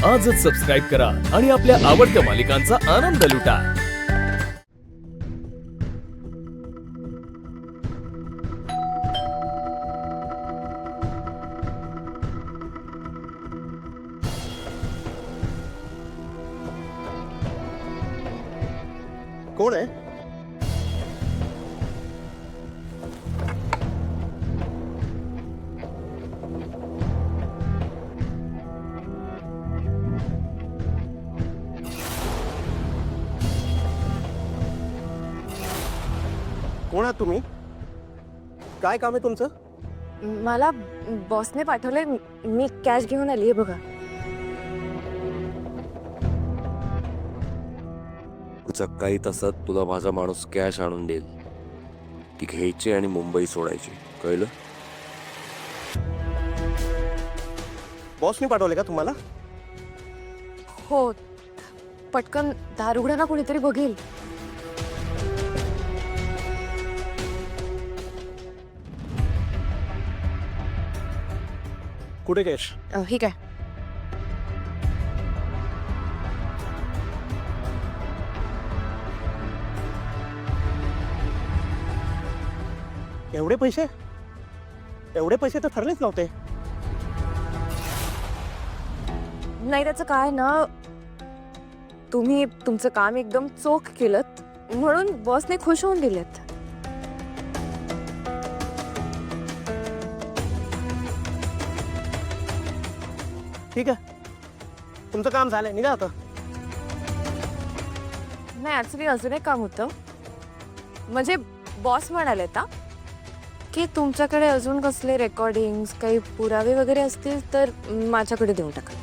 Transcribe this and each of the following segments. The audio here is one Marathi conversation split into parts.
आजच सबस्क्राईब करा आणि आपल्या आवडत्या मालिकांचा आनंद लुटा. कोण आहे? कोण आहात तुम्ही? काय काम आहे तुमचं? मला बॉसने पाठवलंय, मी कॅश घेऊन आलीये बघा. काही तासात तुला माझा माणूस कॅश आणून देईल. ती घ्यायची आणि मुंबई सोडायची, कळलं? बॉसने पाठवले का तुम्हाला? हो, पटकन दार उघडा ना, कोणीतरी बघेल. कुठे कॅश? ठीक आहे. एवढे पैसे? एवढे पैसे तर ठरलेच नव्हते. नाही, त्याचं काय ना, तुम्ही तुमचं काम एकदम चोख केलं म्हणून बॉसने खुश होऊन दिलेत. ठीक आहे, तुमचं काम झालंय, निघा आता. नाही, ऍक्च्युली अजून एक काम होतं. म्हणजे बॉस म्हणाले की तुमच्याकडे अजून कसले रेकॉर्डिंग्स, काही पुरावे वगैरे असतील तर माझ्याकडे देऊन टाका.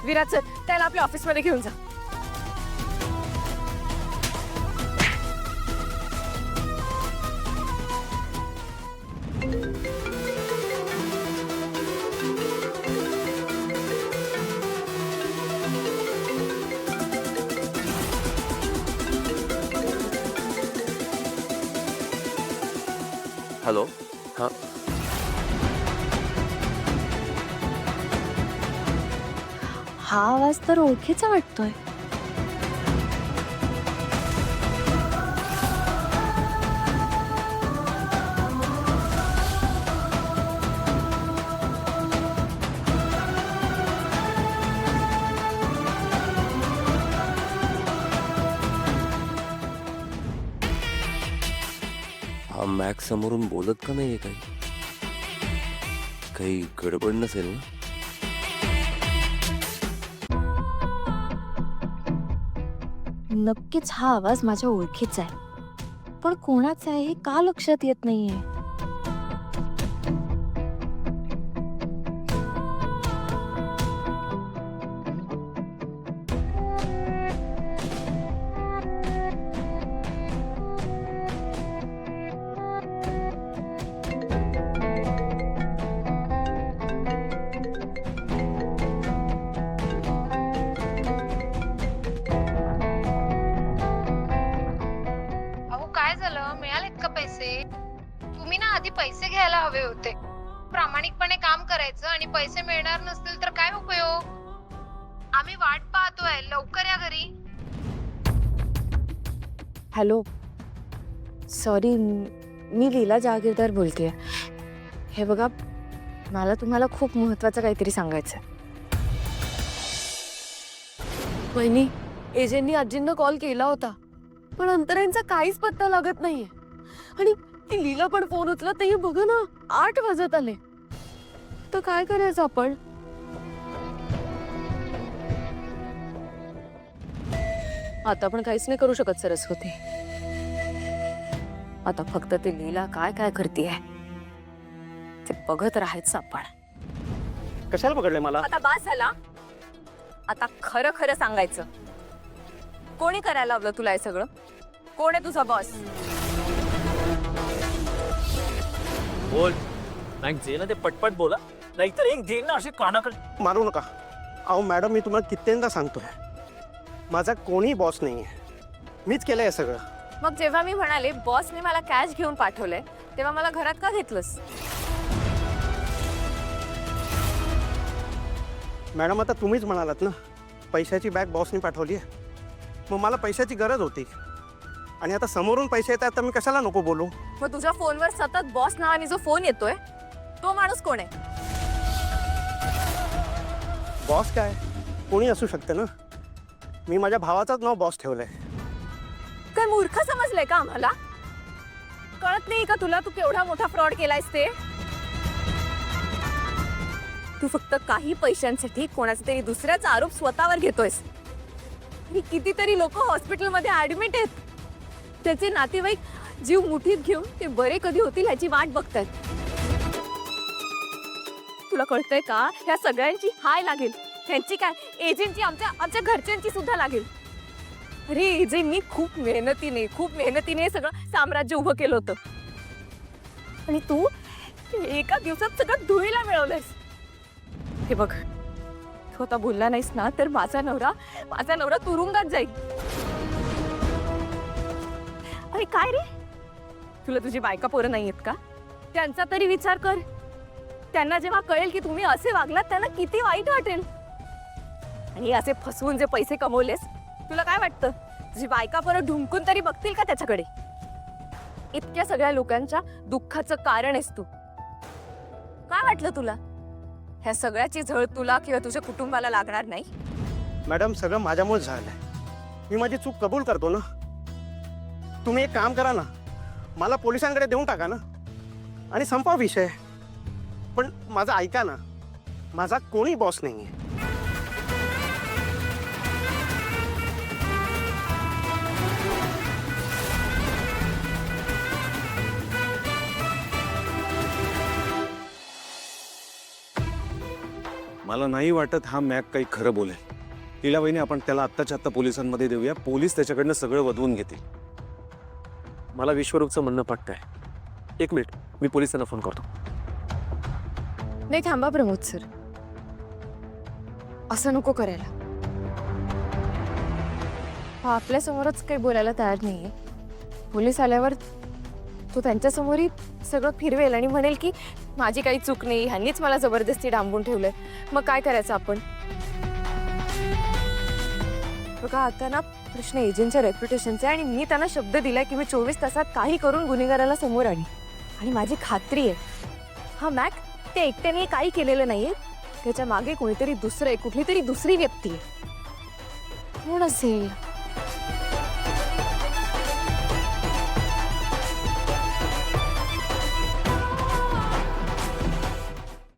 विराट सर, त्याला आपल्या ऑफिसमध्ये घेऊन जा. हॅलो. हां, हा आवाज तर ओळखीचा वाटतोय. हा मॅक्स समोरून बोलत का नाहीये? काही गडबड नसेल ना? नक्कीच हा आवाज माझ्या ओळखीचा आहे, पण कोणाचा आहे हे का लक्षात येत नाहीये. काय झालं? मिळालेत का पैसे? तुम्ही ना आधी पैसे घ्यायला हवे होते. प्रामाणिकपणे काम करायचं आणि पैसे मिळणार नसतील तर काय उपयोग? आम्ही वाट पाहतोय, लवकर या घरी. हॅलो, सॉरी, मी लीला जहागीरदार बोलतेय. हे बघा, मला तुम्हाला खूप महत्वाचं काहीतरी सांगायचं. वहिनी, एजंटनी आजींना कॉल केला होता, पण अंतरांचा काहीच पत्ता लागत नाहीये. आणि ती लीला पण फोन उचलत नाहीये. बघा ना, 8 वाजत आले. तर काय करायचं आपण? आता आपण काहीच नाही करू शकत सरस्वती. आता फक्त ते लीला काय काय करते. ते बघत राहायचं आपण. कशाला पकडलंय मला? आता बास झाला. आता खरं खरं सांगायचं, कोणी करायला लावलं तुला हे सगळं? कोण आहे तुझा बॉस? बोल नाही जे ना ते पटपट बोला, नाहीतर एक जे ना असे कानाकडे. मारू नका. अहो मॅडम, मी तुम्हाला कित्येंदा सांगतोय, माझा कोणी बॉस नाहीये. मीच केलंय हे सगळं. मग जेव्हा मी म्हणाले बॉसने मला कॅश घेऊन पाठवलंय, तेव्हा मला घरात का घेतलंस? मॅडम, आता तुम्हीच म्हणालात ना, पैशाची बॅग बॉसने पाठवली आहे. मग मला पैशाची गरज होती, आणि आता समोरून पैसे येतात, तर मी कशाला नको बोलू? मग तुझ्या फोनवर सतत बॉस नावाने जो फोन येतोय, तो माणूस कोण आहे? बॉस काय कोणी असू शकतं ना. मी माझ्या भावाचाच नाव बॉस ठेवलंय. काय मूर्ख समजलंय का आम्हाला? कळत नाही का तुला, तू केवढा मोठा फ्रॉड केलायस ते? तू फक्त काही पैशांसाठी कोणाचा तरी दुसऱ्याचा आरोप स्वतःवर घेतोयस. आणि कितीतरी लोक हॉस्पिटलमध्ये ऍडमिट आहेत. त्याचे नातेवाईक जीव मुठीत घेऊन ते बरे कधी होतील ह्याची वाट बघतायत. तुला कळतंय का, ह्या सगळ्यांची हाय लागेल. त्यांची काय, एजंटची, आमच्या घरच्यांची सुद्धा लागेल. अरे एजंटनी खूप मेहनतीने सगळं साम्राज्य उभं केलं होतं, आणि तू एका दिवसात सगळं धुळीला मिळवलंयस. हे बघ, तू आता बोलला नाहीस ना, तर माझा नवरा तुरुंगात जाईल. अरे काय रे, तुला तुझी बायका पोरं नाही आहेत का? त्यांचा तरी विचार कर. त्यांना जेव्हा कळेल की तुम्ही असे वागलात, त्यांना किती वाईट वाटेल. आणि असे फसवून जे पैसे कमवलेस, तुला काय वाटतं, तुझी बायका परत ढुंकून तरी बघतील का त्याच्याकडे? इतक्या सगळ्या लोकांच्या दुःखाचं कारण आहेस तू. काय वाटलं तुला, ह्या सगळ्याची झळ तुला किंवा तुझ्या कुटुंबाला लागणार नाही? मॅडम, सगळं माझ्यामुळे झालंय. मी माझी चूक कबूल करतो ना. तुम्ही एक काम करा ना, मला पोलिसांकडे देऊन टाका ना, आणि संपवा विषय. पण माझं ऐका ना, माझा कोणी बॉस नाहीये. मला नाही वाटत हा मॅक काही खरं बोलेल. लीलाबाईने, आपण त्याला आत्ताच्या आत्ता पोलिसांमध्ये देऊया. पोलीस त्याच्याकडनं सगळं वधवून घेतील. मला विश्वरूपचं म्हणणं पटतंय. एक मिनिट, मी पोलिसांना फोन करतो. नाही थांबा प्रमोद सर, असं नको करायला. हा आपल्या समोरच काही बोलायला तयार नाहीये. पोलीस आल्यावर तो त्यांच्यासमोरही सगळं फिरवेल आणि म्हणेल की माझी काही चूक नाही, ह्यांनीच मला जबरदस्ती डांबून ठेवलंय. मग काय करायचं आपण? बघा, आता ना प्रश्न एजंटच्या रेप्युटेशनचा आहे, आणि मी त्यांना शब्द दिलाय की मी 24 तासात काही करून गुन्हेगाराला समोर आणीन. आणि माझी खात्री आहे, हा मॅक ते एकट्याने काही केलेलं नाहीये. त्याच्या मागे कोणीतरी दुसरं आहे, कुठली तरी दुसरी व्यक्ती आहे. कोण असेल?